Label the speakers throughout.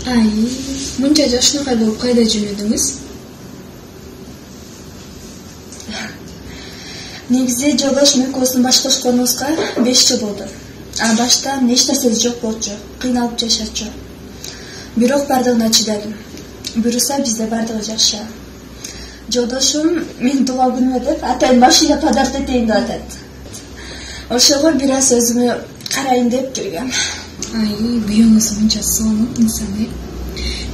Speaker 1: Ay, buncha jashnoqay bo'lib qayda jurudingiz?
Speaker 2: Негизи жолдош Мөкөсүн башташканыбызга 5 жыл болду. Башта эч нерсеси жок болчу, кыйналып жашачу. Бирок бардыгына чыдадым. Буюрса бизде бардыгы жакшы. Жолдошум мен тууган күнүмө деп атайын машина подарок этейин деп атат. Ошого бир аз өзүмө карайын деп жүргөм.
Speaker 1: Ay, kuyuğunuz bunca sonu insanı.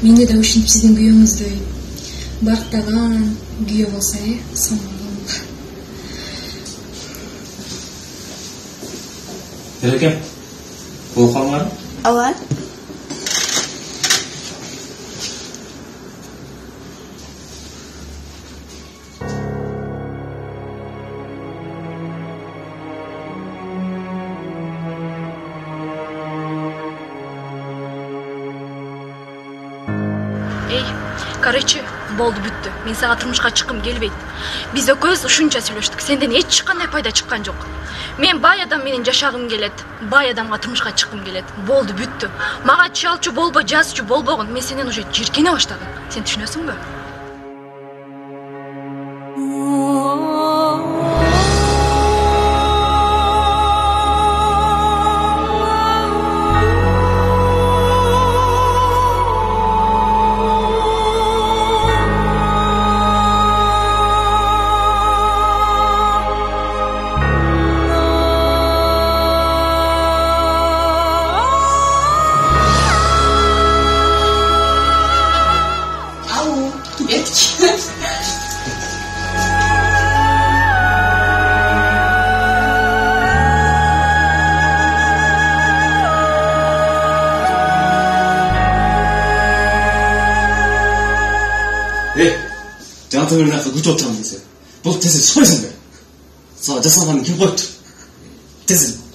Speaker 1: Mende de uşunup sizin kuyuğunuzdu. Baktağın kuyuğu olsa sonu.
Speaker 3: Берекем, бұл қалмар?
Speaker 2: Ала.
Speaker 4: Короче, болду бүттү. Мен сага турмушка чыккым келбейт. Биз экөөбүз ушунча сүйлөштүк. Сенден эч кандай пайда чыккан жок. Мен бай адам менен жашагым келет. Бай адамга турмушка чыккым келет. Болду бүттү. Мага чалчу болбо, жазчу болбогон. Мен сенден уже жиркене баштадым. Сен түшүнөсүңбү?
Speaker 3: 장통을 낳고 그쪽 들어가면 되세요. 뭐, 됐어요. 소리선배. 자, 저 사람은 김포트. 됐어요.